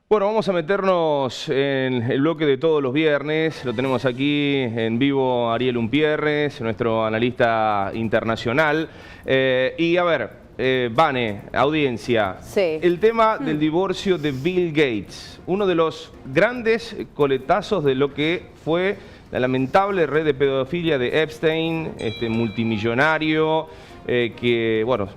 Bueno, vamos a meternos en el bloque de todos los viernes. Lo tenemos aquí en vivo Ariel Umpierres, nuestro analista internacional. Y a ver, Vane, audiencia, Sí. el tema del divorcio de Bill Gates, uno de los grandes coletazos de lo que fue la lamentable red de pedofilia de Epstein, este multimillonario, que bueno,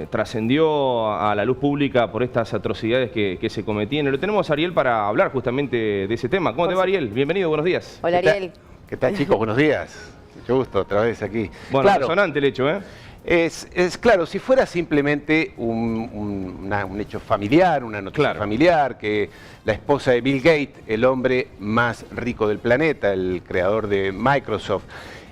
trascendió a la luz pública por estas atrocidades que se cometían. Lo tenemos a Ariel para hablar justamente de ese tema. ¿Cómo te va, Ariel? Bienvenido, buenos días. Hola, Ariel. ¿Qué tal, chicos? Buenos días. Mucho gusto otra vez aquí. Bueno, claro, resonante el hecho, ¿eh? Es claro, si fuera simplemente un hecho familiar, una noticia familiar, que la esposa de Bill Gates, el hombre más rico del planeta, el creador de Microsoft,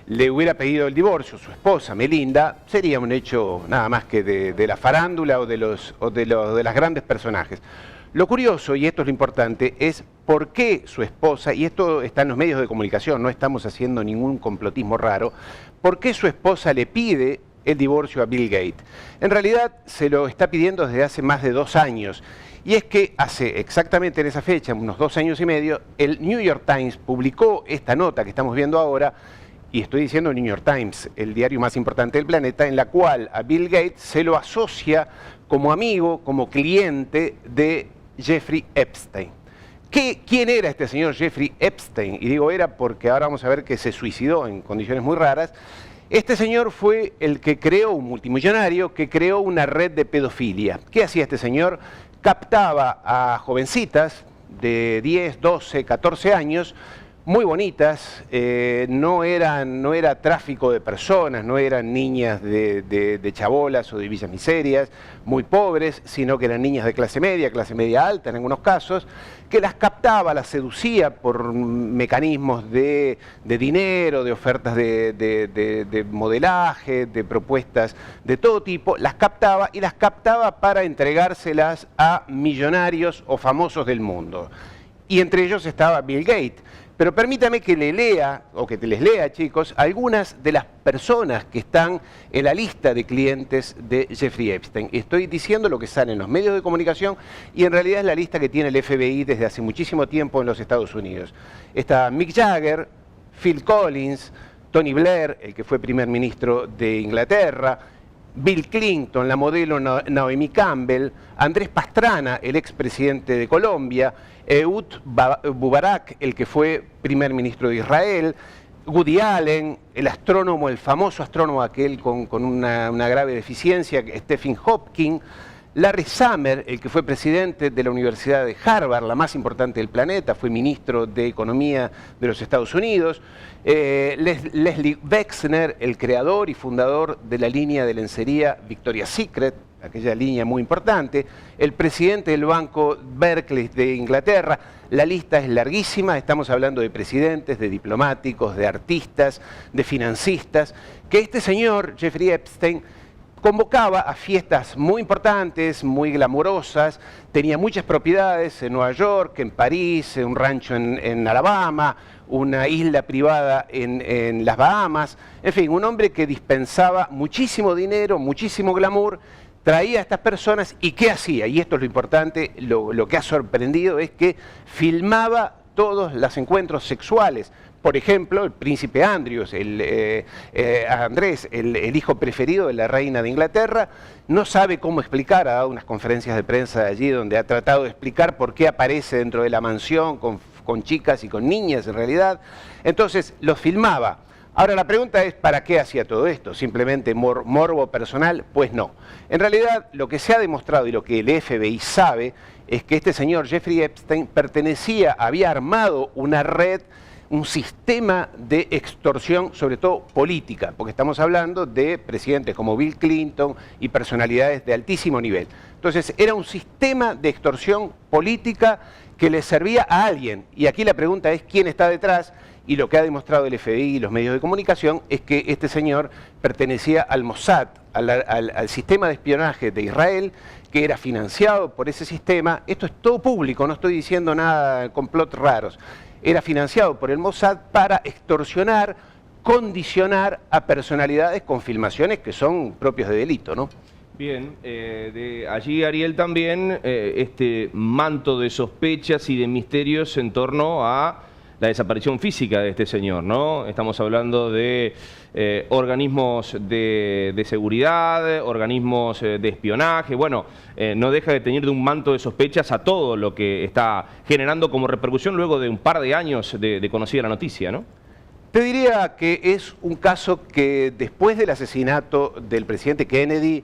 le hubiera pedido el divorcio, su esposa Melinda, sería un hecho nada más que de la farándula o de las grandes personajes. Lo curioso, y esto es lo importante, es por qué su esposa, y esto está en los medios de comunicación, no estamos haciendo ningún complotismo raro, por qué su esposa le pide el divorcio a Bill Gates. En realidad se lo está pidiendo desde hace más de 2 años. Y es que hace exactamente en esa fecha, unos 2 años y medio, el New York Times publicó esta nota que estamos viendo ahora, y estoy diciendo New York Times, el diario más importante del planeta, en la cual a Bill Gates se lo asocia como amigo, como cliente de Jeffrey Epstein. ¿Quién era este señor Jeffrey Epstein? Y digo era porque ahora vamos a ver que se suicidó en condiciones muy raras. Este señor fue el que creó, un multimillonario, que creó una red de pedofilia. ¿Qué hacía este señor? Captaba a jovencitas de 10, 12, 14 años, muy bonitas, no era tráfico de personas, no eran niñas de chabolas o de villas miserias, muy pobres, sino que eran niñas de clase media alta en algunos casos, que las captaba, las seducía por mecanismos de dinero, de ofertas de modelaje, de propuestas de todo tipo, las captaba y las captaba para entregárselas a millonarios o famosos del mundo. Y entre ellos estaba Bill Gates. Pero permítame que le lea, o que te les lea, chicos, algunas de las personas que están en la lista de clientes de Jeffrey Epstein. Estoy diciendo lo que sale en los medios de comunicación y en realidad es la lista que tiene el FBI desde hace muchísimo tiempo en los Estados Unidos. Está Mick Jagger, Phil Collins, Tony Blair, el que fue primer ministro de Inglaterra, Bill Clinton, la modelo Naomi Campbell, Andrés Pastrana, el expresidente de Colombia, Ehud Barak, el que fue primer ministro de Israel, Woody Allen, el astrónomo, el famoso astrónomo aquel con una grave deficiencia, Stephen Hawking, Larry Summers, el que fue presidente de la Universidad de Harvard, la más importante del planeta, fue ministro de Economía de los Estados Unidos, Leslie Wexner, el creador y fundador de la línea de lencería Victoria's Secret, aquella línea muy importante, el presidente del Banco Barclays de Inglaterra. La lista es larguísima, estamos hablando de presidentes, de diplomáticos, de artistas, de financistas, que este señor, Jeffrey Epstein, convocaba a fiestas muy importantes, muy glamurosas, tenía muchas propiedades en Nueva York, en París, un rancho en Alabama, una isla privada en las Bahamas, en fin, un hombre que dispensaba muchísimo dinero, muchísimo glamour, traía a estas personas y ¿qué hacía? Y esto es lo importante, lo que ha sorprendido es que filmaba todos los encuentros sexuales. Por ejemplo, el príncipe Andrews, Andrés, el hijo preferido de la reina de Inglaterra, no sabe cómo explicar, ha dado unas conferencias de prensa allí donde ha tratado de explicar por qué aparece dentro de la mansión con chicas y con niñas en realidad. Entonces, los filmaba. Ahora la pregunta es, ¿para qué hacía todo esto? ¿Simplemente morbo personal? Pues no. En realidad, lo que se ha demostrado y lo que el FBI sabe es que este señor Jeffrey Epstein había armado una red, un sistema de extorsión, sobre todo política, porque estamos hablando de presidentes como Bill Clinton y personalidades de altísimo nivel. Entonces, era un sistema de extorsión política que le servía a alguien. Y aquí la pregunta es, ¿quién está detrás? Y lo que ha demostrado el FBI y los medios de comunicación es que este señor pertenecía al Mossad, al sistema de espionaje de Israel, que era financiado por ese sistema. Esto es todo público, no estoy diciendo nada, complot raros. Era financiado por el Mossad para extorsionar, condicionar a personalidades con filmaciones que son propios de delito, ¿no? Bien, de allí, Ariel, también este manto de sospechas y de misterios en torno a la desaparición física de este señor, ¿no? Estamos hablando de organismos de seguridad, organismos de espionaje, bueno, no deja de tener de un manto de sospechas a todo lo que está generando como repercusión luego de un par de años de conocida la noticia, ¿no? Te diría que es un caso que después del asesinato del presidente Kennedy,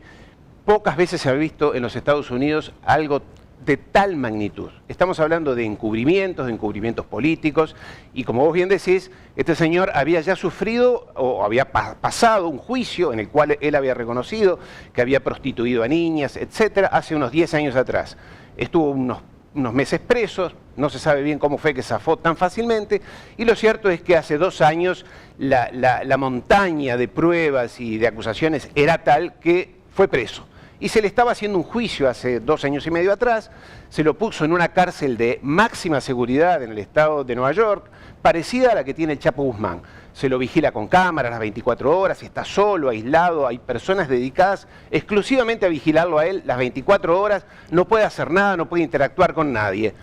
pocas veces se ha visto en los Estados Unidos algo de tal magnitud. Estamos hablando de encubrimientos políticos, y como vos bien decís, este señor había ya sufrido o había pasado un juicio en el cual él había reconocido que había prostituido a niñas, etcétera, hace unos 10 años atrás. Estuvo unos meses presos, no se sabe bien cómo fue que zafó tan fácilmente, y lo cierto es que hace 2 años la montaña de pruebas y de acusaciones era tal que fue preso. Y se le estaba haciendo un juicio hace 2 años y medio atrás, se lo puso en una cárcel de máxima seguridad en el estado de Nueva York, parecida a la que tiene el Chapo Guzmán. Se lo vigila con cámaras las 24 horas, está solo, aislado, hay personas dedicadas exclusivamente a vigilarlo a él las 24 horas, no puede hacer nada, no puede interactuar con nadie.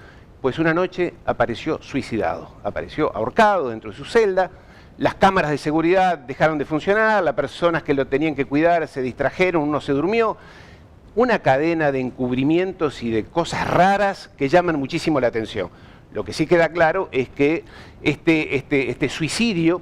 Pues una noche apareció suicidado, apareció ahorcado dentro de su celda. Las cámaras de seguridad dejaron de funcionar, las personas que lo tenían que cuidar se distrajeron, uno se durmió. Una cadena de encubrimientos y de cosas raras que llaman muchísimo la atención. Lo que sí queda claro es que este suicidio,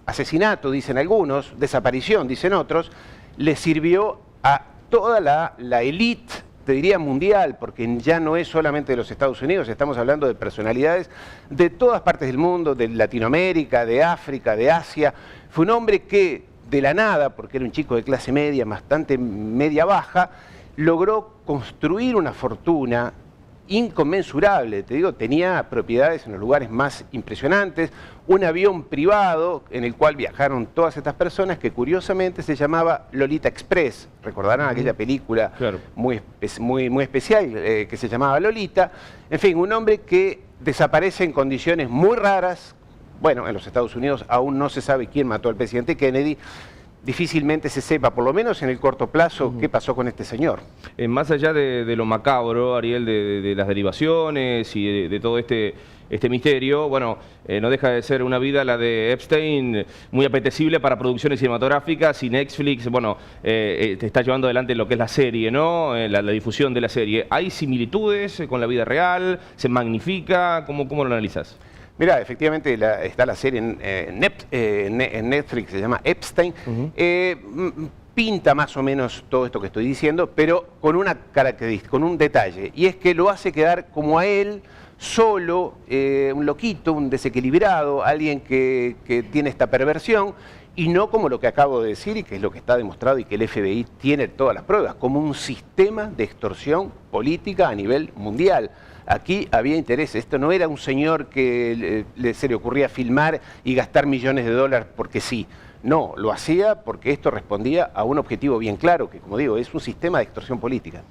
asesinato dicen algunos, desaparición dicen otros, le sirvió a toda la élite, te diría mundial, porque ya no es solamente de los Estados Unidos, estamos hablando de personalidades de todas partes del mundo, de Latinoamérica, de África, de Asia. Fue un hombre que de la nada, porque era un chico de clase media, bastante media-baja, logró construir una fortuna inconmensurable. Te digo, tenía propiedades en los lugares más impresionantes, un avión privado en el cual viajaron todas estas personas, que curiosamente se llamaba Lolita Express. Recordarán aquella película muy especial que se llamaba Lolita. En fin, un hombre que desaparece en condiciones muy raras. Bueno, en los Estados Unidos aún no se sabe quién mató al presidente Kennedy. Difícilmente se sepa, por lo menos en el corto plazo, qué pasó con este señor. Más allá de lo macabro, Ariel, de las derivaciones y de todo este misterio, bueno, no deja de ser una vida, la de Epstein, muy apetecible para producciones cinematográficas, y Netflix, bueno, te está llevando adelante lo que es la serie, ¿no? La difusión de la serie. ¿Hay similitudes con la vida real? ¿Se magnifica? ¿Cómo lo analizas? Mira, efectivamente está la serie en Netflix, se llama Epstein. Pinta más o menos todo esto que estoy diciendo, pero con una característica, con un detalle, y es que lo hace quedar como a él, solo, un loquito, un desequilibrado, alguien que tiene esta perversión, y no como lo que acabo de decir, y que es lo que está demostrado y que el FBI tiene todas las pruebas, como un sistema de extorsión política a nivel mundial. Aquí había interés. Esto no era un señor que se le ocurría filmar y gastar millones de dólares porque sí. No, lo hacía porque esto respondía a un objetivo bien claro, que como digo, es un sistema de extorsión política.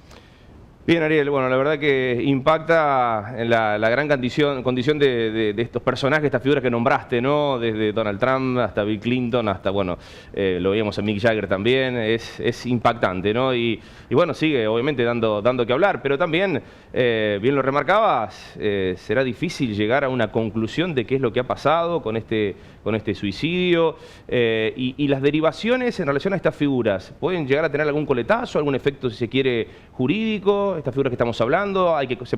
Bien, Ariel, bueno, la verdad que impacta en la gran condición de estos personajes, estas figuras que nombraste, ¿no? Desde Donald Trump hasta Bill Clinton, hasta, bueno, lo veíamos en Mick Jagger también, es impactante, ¿no? Y bueno, sigue obviamente dando que hablar, pero también, bien lo remarcabas, será difícil llegar a una conclusión de qué es lo que ha pasado con este suicidio, y las derivaciones en relación a estas figuras, ¿pueden llegar a tener algún coletazo, algún efecto, si se quiere, jurídico? Estas figuras que estamos hablando, se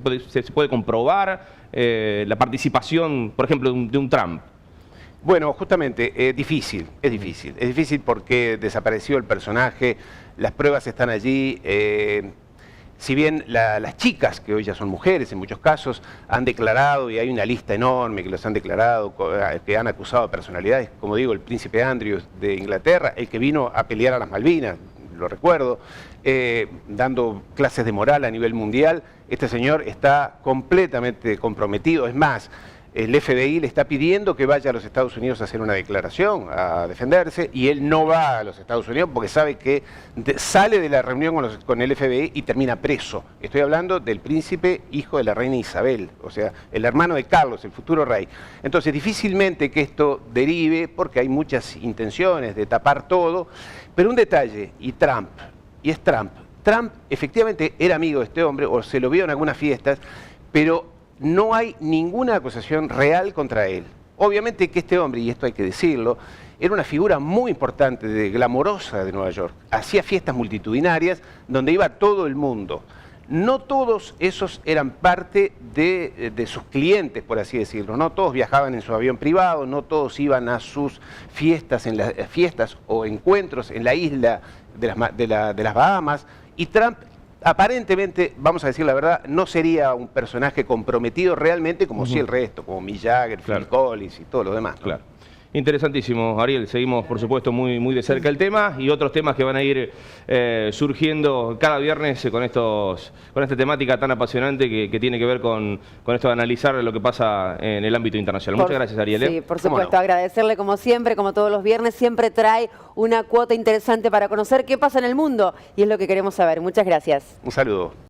puede comprobar la participación, por ejemplo, de un Trump. Bueno, justamente, es difícil porque desapareció el personaje, las pruebas están allí. Si bien las chicas, que hoy ya son mujeres en muchos casos, han declarado, y hay una lista enorme que los han declarado, que han acusado a personalidades, como digo, el príncipe Andrew de Inglaterra, el que vino a pelear a las Malvinas, lo recuerdo, dando clases de moral a nivel mundial. Este señor está completamente comprometido. Es más, el FBI le está pidiendo que vaya a los Estados Unidos a hacer una declaración, a defenderse, y él no va a los Estados Unidos porque sabe que sale de la reunión con el FBI y termina preso. Estoy hablando del príncipe hijo de la reina Isabel, o sea, el hermano de Carlos, el futuro rey. Entonces, difícilmente que esto derive, porque hay muchas intenciones de tapar todo, pero un detalle, y es Trump, Trump efectivamente era amigo de este hombre, o se lo vio en algunas fiestas, pero no hay ninguna acusación real contra él. Obviamente que este hombre, y esto hay que decirlo, era una figura muy importante, glamorosa de Nueva York. Hacía fiestas multitudinarias donde iba todo el mundo. No todos esos eran parte de sus clientes, por así decirlo. No todos viajaban en su avión privado, no todos iban a sus fiestas, fiestas o encuentros en la isla de las Bahamas. Y Trump, aparentemente, vamos a decir la verdad, no sería un personaje comprometido realmente como sí el resto, como Mick Jagger, Phil Collins y todo lo demás, ¿no? Claro. Interesantísimo, Ariel. Seguimos, por supuesto, muy de cerca el tema y otros temas que van a ir surgiendo cada viernes con esta temática tan apasionante que tiene que ver con esto de analizar lo que pasa en el ámbito internacional. Muchas gracias, Ariel. Sí, por supuesto, agradecerle como siempre, como todos los viernes, siempre trae una cuota interesante para conocer qué pasa en el mundo y es lo que queremos saber. Muchas gracias. Un saludo.